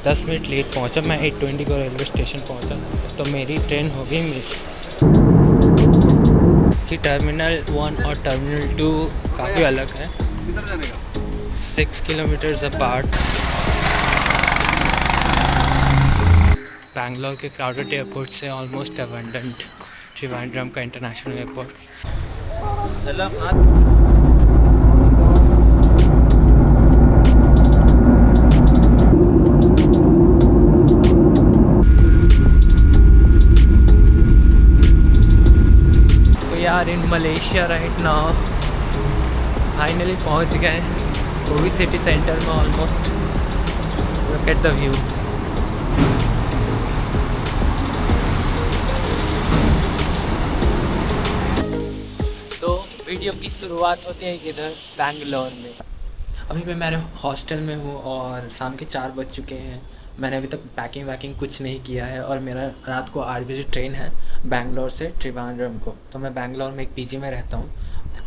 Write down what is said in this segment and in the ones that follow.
10 minute late पहुंचा। मैं 8:20 को रेलवे स्टेशन पहुंचा तो मेरी ट्रेन हो गई मिस। कि टर्मिनल 1 और टर्मिनल 2 काफ़ी अलग है, 6 किलोमीटर्स अपार्ट। बैंगलोर के क्राउडेड एयरपोर्ट से ऑलमोस्ट अबंडेंट त्रिवेंद्रम का इंटरनेशनल एयरपोर्ट। तो यार in Malaysia right now finally पहुंच गए, वो भी सिटी सेंटर में almost. Look at the view. तो वीडियो की शुरुआत होती है इधर बैंगलोर में। अभी मैं मेरे हॉस्टल में हूँ और शाम के 4 बज चुके हैं। मैंने अभी तक पैकिंग वैकिंग कुछ नहीं किया है और मेरा रात को 8 बजे ट्रेन है बैंगलोर से त्रिवेंद्रम को। तो मैं बैंगलोर में एक पीजी में रहता हूँ।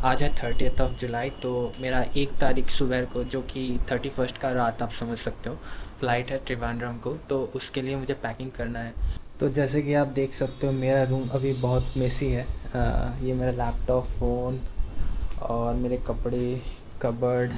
आज है 30 जुलाई, तो मेरा 1 तारीख सुबह को, जो कि 31 का रात आप समझ सकते हो, फ़्लाइट है त्रिवेंद्रम को। तो उसके लिए मुझे पैकिंग करना है। तो जैसे कि आप देख सकते हो मेरा रूम अभी बहुत मेसी है। ये मेरा लैपटॉप, फ़ोन और मेरे कपड़े, कबर्ड।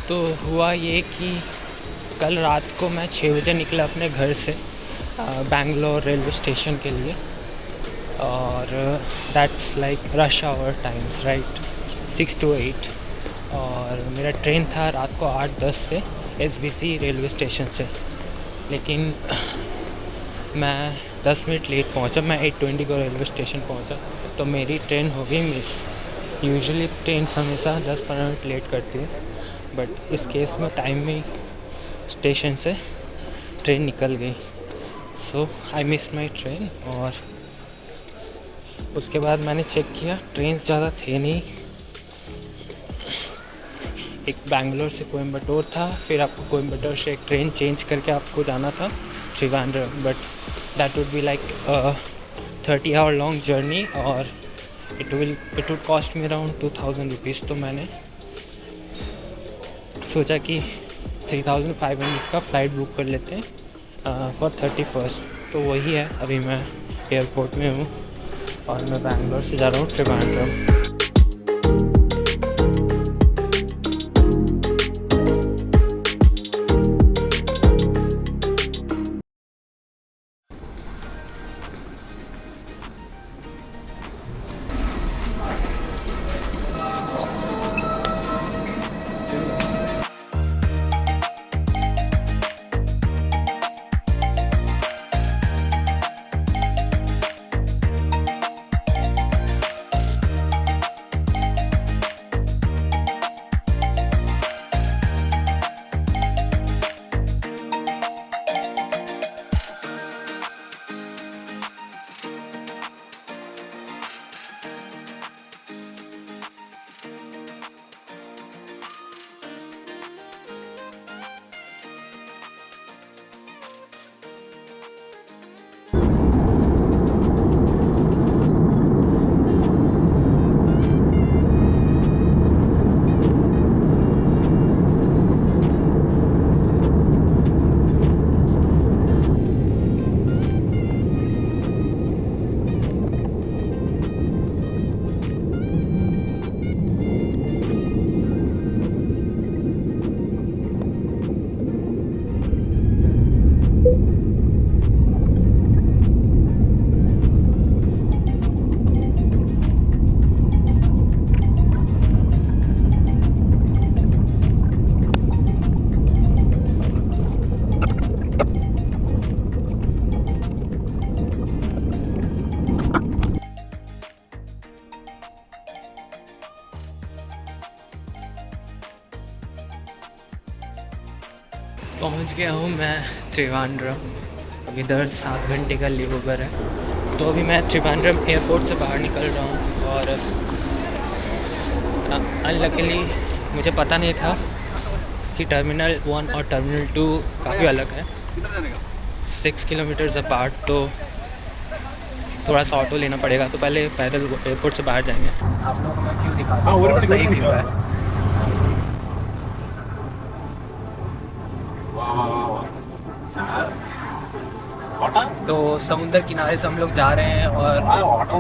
तो हुआ ये कि कल रात को मैं 6 बजे निकला अपने घर से बैंगलोर रेलवे स्टेशन के लिए। और that's like rush hour times right, 6 to 8। और मेरा ट्रेन था रात को 8:10 से एसबीसी रेलवे स्टेशन से। लेकिन मैं 10 मिनट लेट पहुंचा। मैं 8:20 को रेलवे स्टेशन पहुंचा तो मेरी ट्रेन हो गई मिस। यूजुअली ट्रेन हमेशा 10-15 मिनट लेट करती है, बट इस केस में टाइम में स्टेशन से ट्रेन निकल गई। सो आई मिस माई ट्रेन। और उसके बाद मैंने चेक किया, ट्रेन ज़्यादा थे नहीं। एक बैंगलोर से कोयम्बटूर था, फिर आपको कोयम्बटूर से एक ट्रेन चेंज करके आपको जाना था Trivandrum, but that would be like 30 hour long journey और it would cost me around 2000 rupees. तो मैंने सोचा कि 3500 का फ़्लाइट बुक कर लेते हैं फॉर 31। तो वही है, अभी मैं एयरपोर्ट में हूँ और मैं बैंगलोर से जा रहा हूँ त्रिवेंद्रम। पहुंच गया हूँ मैं त्रिवेंद्रम। अब इधर 7 घंटे का लीव ओवर है, तो अभी मैं त्रिवेंद्रम एयरपोर्ट से बाहर निकल रहा हूँ। और अनलकीली मुझे पता नहीं था कि टर्मिनल 1 और टर्मिनल 2 काफ़ी अलग है, 6 किलोमीटर्स अपार्ट। तो थोड़ा सा ऑटो लेना पड़ेगा, तो पहले पैदल एयरपोर्ट से बाहर जाएंगे। आप लोगों को मैं व्यू दिखाता हूँ, बहुत सही व्यू है। तो समुंदर किनारे से हम लोग जा रहे हैं, और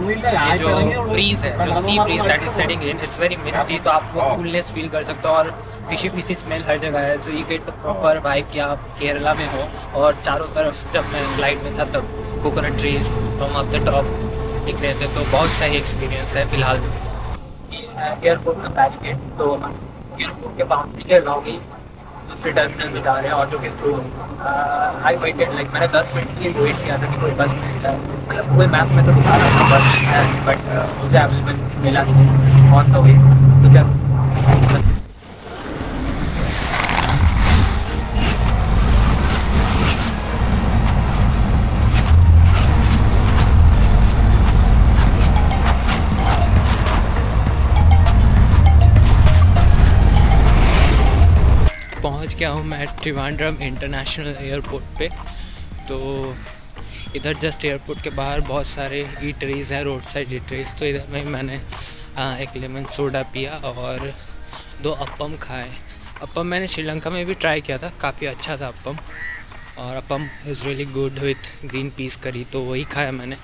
ये जो ब्रीज़ है, जो sea breeze that is setting in, it's very misty, तो आप वो कूलनेस फील कर सकते हो। और फिशी फिशी स्मेल हर जगह है, so you get the proper vibe कि आप केरला में हो। और चारों तरफ जब मैं फ्लाइट में था तब coconut trees from up the top दिख रहे थे, तो बहुत सही एक्सपीरियंस है फिलहाल। एयरपोर्ट का बैरिकेड, तो एयरपोर्ट के बाउंड्री के अलाउ ही दूसरे टर्मिनल में जा रहे हैं ऑटो के थ्रू। आई वेटेड, लाइक मैंने 10 मिनट के लिए वेट किया था कि कोई बस मिल जाए। मतलब गूगल मैप में तो दिखा रहा था बस है, बट मुझे अवेलेबल मिला नहीं ऑन द वे। तो जब पहुंच गया हूँ मैं त्रिवेंद्रम इंटरनेशनल एयरपोर्ट पे। तो इधर जस्ट एयरपोर्ट के बाहर बहुत सारे ईटरीज़ हैं, रोड साइड ईटरीज़। तो इधर में मैंने एक लेमन सोडा पिया और 2 अप्पम खाए। अप्पम मैंने श्रीलंका में भी ट्राई किया था, काफ़ी अच्छा था अप्पम। और appam is really good with green peas करी, तो वही खाया मैंने।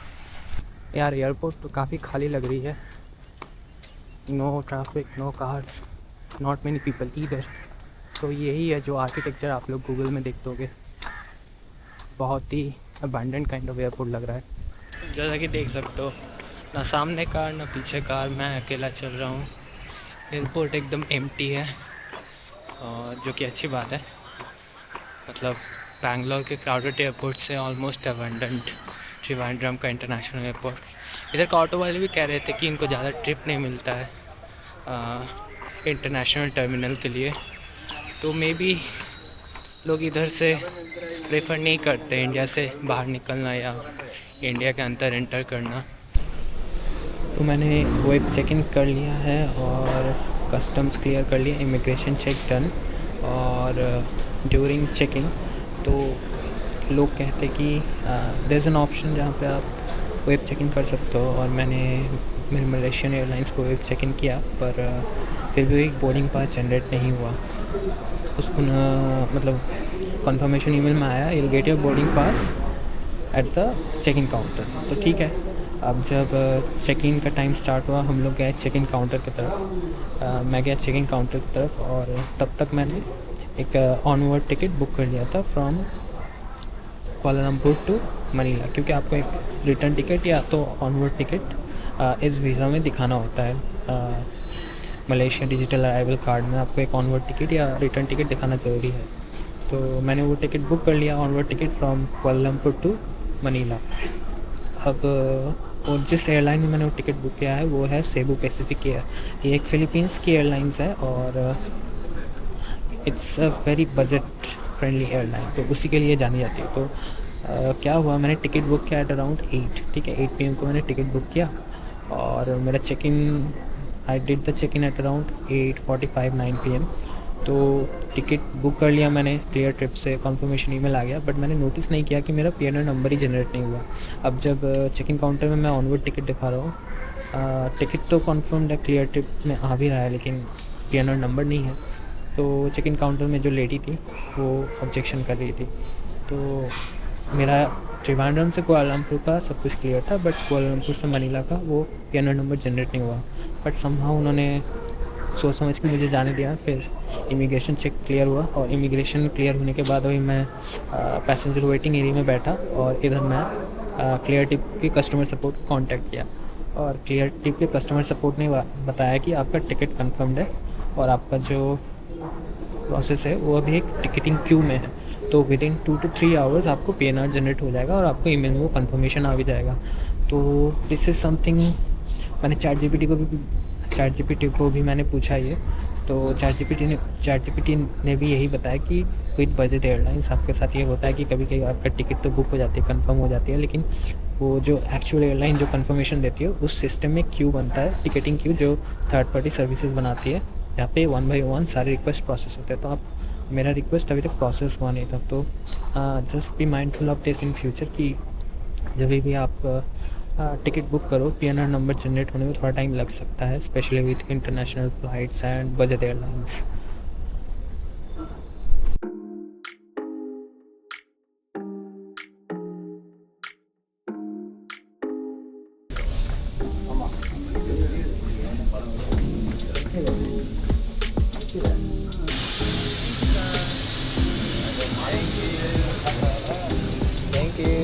यार एयरपोर्ट तो काफ़ी खाली लग रही है, no traffic, no cars, not many people either. तो यही है जो आर्किटेक्चर आप लोग गूगल में देखते होगे, बहुत ही अबैंडन्ड काइंड ऑफ एयरपोर्ट लग रहा है। जैसा कि देख सकते हो, ना सामने कार ना पीछे कार, मैं अकेला चल रहा हूँ। एयरपोर्ट एकदम एम्प्टी है, और जो कि अच्छी बात है। मतलब बैंगलोर के क्राउडेड एयरपोर्ट से ऑलमोस्ट अबैंडन्ड त्रिवेंद्रम का इंटरनेशनल एयरपोर्ट। इधर का ऑटो वाले भी कह रहे थे कि इनको ज़्यादा ट्रिप नहीं मिलता है इंटरनेशनल टर्मिनल के लिए, तो मे बी लोग इधर से प्रेफर नहीं करते इंडिया से बाहर निकलना या इंडिया के अंदर एंटर करना। तो मैंने वेब चेक इन कर लिया है और कस्टम्स क्लियर कर लिया, इमिग्रेशन चेक डन। और ड्यूरिंग चेकिंग तो लोग कहते कि देयर इज़ एन ऑप्शन जहाँ पे आप वेब चेक इन कर सकते हो, और मैंने मेरे मलेशियन एयरलाइंस को वेब चेक इन किया, पर फिर भी एक बोर्डिंग पास जनरेट नहीं हुआ। उसको मतलब कंफर्मेशन ईमेल में आया, you will get your boarding pass at the check in counter. तो ठीक है, अब जब चेक इन का टाइम स्टार्ट हुआ, हम लोग गए चेक इन काउंटर की तरफ। मैं गया चेक इन काउंटर की तरफ, और तब तक मैंने एक ऑनवर्ड टिकट बुक कर लिया था फ्रॉम कुआलालंपुर टू मनीला, क्योंकि आपको एक रिटर्न टिकट या तो ऑनवर्ड टिकट इस वीज़ा में दिखाना होता है। मलेशिया डिजिटल अराइवल कार्ड में आपको एक ऑनवर्ड टिकट या रिटर्न टिकट दिखाना ज़रूरी है। तो मैंने वो टिकट बुक कर लिया, onward ticket from Kuala Lumpur to Manila. अब और जिस एयरलाइन में मैंने वो टिकट बुक किया है वो है सेबू पैसिफिक एयर। ये एक फ़िलीपींस की एयरलाइंस है, और it's a very budget friendly airline, तो उसी के लिए जानी जाती है। तो क्या हुआ, मैंने टिकट बुक किया एट अराउंड 8, ठीक है, 8 PM को मैंने टिकट बुक किया, और मेरा check in, I did the check in at around 8:45 9 PM। तो टिकट बुक कर लिया मैंने, क्लियर ट्रिप से कंफर्मेशन ईमेल आ गया, बट मैंने नोटिस नहीं किया कि मेरा PNR नंबर ही जनरेट नहीं हुआ। अब जब चेक इन काउंटर में मैं ऑनवर्ड टिकट दिखा रहा हूँ, टिकट तो कन्फर्म्ड है, क्लियर ट्रिप में आ भी रहा है, लेकिन PNR नंबर नहीं है। तो चेक इन काउंटर में जो लेडी थी वो ऑब्जेक्शन कर रही थी। तो मेरा त्रिवेंद्रम से कुआलालंपुर का सब कुछ क्लियर था, बट कुआलालंपुर से मनीला का वो PNR नंबर जनरेट नहीं हुआ। बट समहाउ उन्होंने सोच समझ के मुझे जाने दिया। फिर इमिग्रेशन चेक क्लियर हुआ, और इमिग्रेशन क्लियर होने के बाद अभी मैं पैसेंजर वेटिंग एरिया में बैठा, और इधर मैं क्लियर टिप की कस्टमर सपोर्ट को कॉन्टैक्ट किया, और क्लियर टिप के कस्टमर सपोर्ट ने बताया कि आपका टिकट कन्फर्म्ड है, और आपका जो प्रोसेस है वो अभी एक टिकटिंग क्यू में है। तो विद इन 2 to 3 आवर्स आपको PNR जनरेट हो जाएगा, और आपको ईमेल में वो कन्फर्मेशन आ भी जाएगा। तो दिस इज़ समथिंग, मैंने चैट जीपीटी को भी मैंने पूछा ये, तो चैट जीपीटी ने भी यही बताया कि विद बजट एयरलाइंस आपके साथ ये होता है कि कभी कभी आपका टिकट तो बुक हो जाती है, कंफर्म हो जाती है, लेकिन वो जो एक्चुअल एयरलाइन जो कंफर्मेशन देती है उस सिस्टम में क्यू बनता है, टिकटिंग क्यू जो थर्ड पार्टी सर्विसेज बनाती है, यहाँ पे 1 बाय 1 सारे रिक्वेस्ट प्रोसेस होते हैं। तो आप मेरा रिक्वेस्ट अभी तक प्रोसेस हुआ नहीं था, तो just be mindful of this in future कि जब भी आप टिकट बुक करो, पीएनआर नंबर जनरेट होने में थोड़ा टाइम लग सकता है, specially with international flights and budget airlines. Thank you.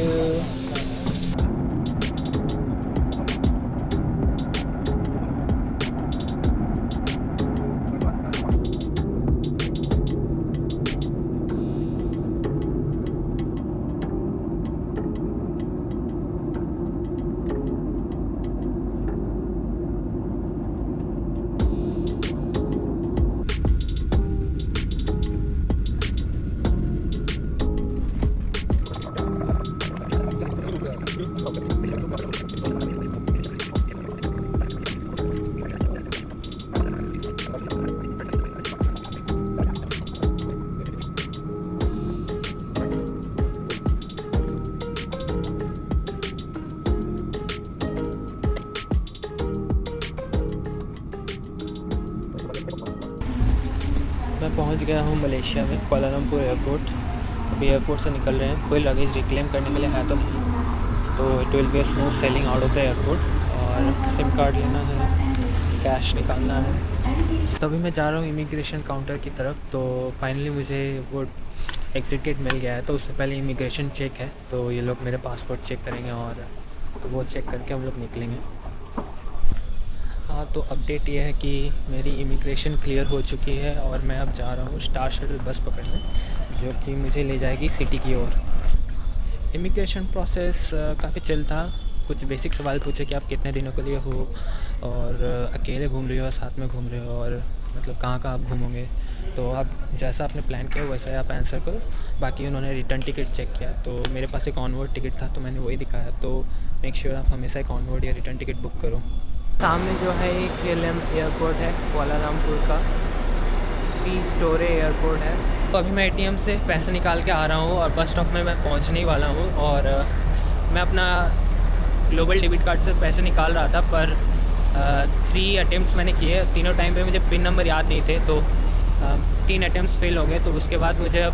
मैं पहुंच गया हूं मलेशिया में, कुआलालंपुर एयरपोर्ट। अभी एयरपोर्ट से निकल रहे हैं, कोई लगेज रिक्लेम करने के लिए है तो नहीं, तो it will be smooth selling out of the airport. और सिम कार्ड लेना है, कैश निकालना है। तभी मैं जा रहा हूँ इमिग्रेशन काउंटर की तरफ। तो फाइनली मुझे वो एग्जिट गेट मिल गया है। तो उससे पहले इमिग्रेशन चेक है, तो ये लोग मेरे पासपोर्ट चेक करेंगे और तो वो चेक करके हम लोग निकलेंगे। हाँ, तो अपडेट ये है कि मेरी इमिग्रेशन क्लियर हो चुकी है और मैं अब जा रहा हूँ स्टार शटल बस पकड़ने, जो कि मुझे ले जाएगी सिटी की ओर। इमिग्रेशन प्रोसेस काफ़ी चिल था। कुछ बेसिक सवाल पूछे कि आप कितने दिनों के लिए हो और अकेले घूम रहे हो या साथ में घूम रहे हो, और मतलब कहाँ कहाँ आप घूमोगे। तो आप जैसा आपने प्लान किया वैसा ही आप आंसर करो। बाकी उन्होंने रिटर्न टिकट चेक किया, तो मेरे पास एक ऑनवर्ड टिकट था तो मैंने वही दिखाया। तो मेक श्योर आप हमेशा एक ऑनवर्ड या रिटर्न टिकट बुक करो। सामने जो है एक KLM एयरपोर्ट है, कुआलालंपुर का पी स्टोरे एयरपोर्ट है। तो अभी मैं ATM से पैसे निकाल के आ रहा हूँ और बस स्टॉप में मैं पहुँचने ही वाला हूँ। और मैं अपना ग्लोबल डेबिट कार्ड से पैसे निकाल रहा था, पर 3 अटेम्प्ट्स मैंने किए। तीनों टाइम पे मुझे पिन नंबर याद नहीं थे, तो 3 अटेम्प्ट्स फेल हो गए। तो उसके बाद मुझे अब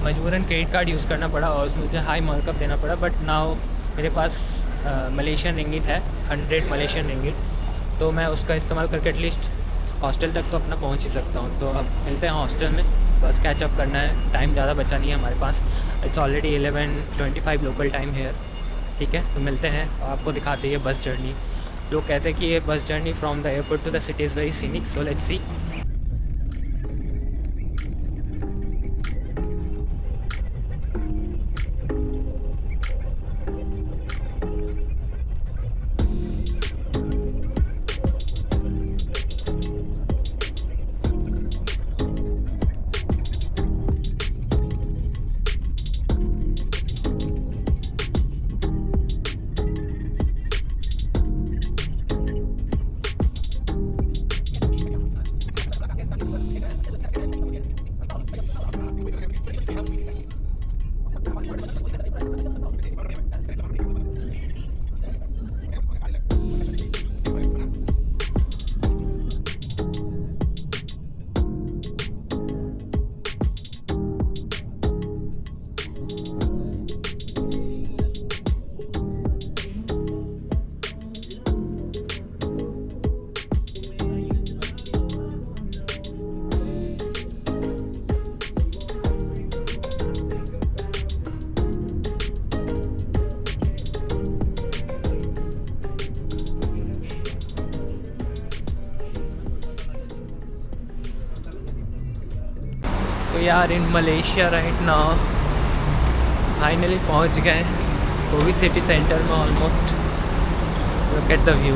मजबूरन क्रेडिट कार्ड यूज़ करना पड़ा और उसमें मुझे हाई मार्कअप देना पड़ा। बट नाउ मेरे पास मलेशियन रिंगिट है, 100 मलेशियन रिंगिट, तो मैं उसका इस्तेमाल करके एटलीस्ट हॉस्टल तक तो अपना पहुंच ही सकता हूं। तो अब मिलते हैं हॉस्टल में, बस कैचअप करना है, टाइम ज़्यादा बचा नहीं है हमारे पास। It's already 11:25 local time here. ठीक है, तो मिलते हैं, आपको दिखाते हैं बस जर्नी। लोग कहते हैं कि ये bus journey from the airport to the city is very scenic, so let's see. तो यार in Malaysia right now finally पहुंच गए, वो भी सिटी सेंटर में almost. Look at the view.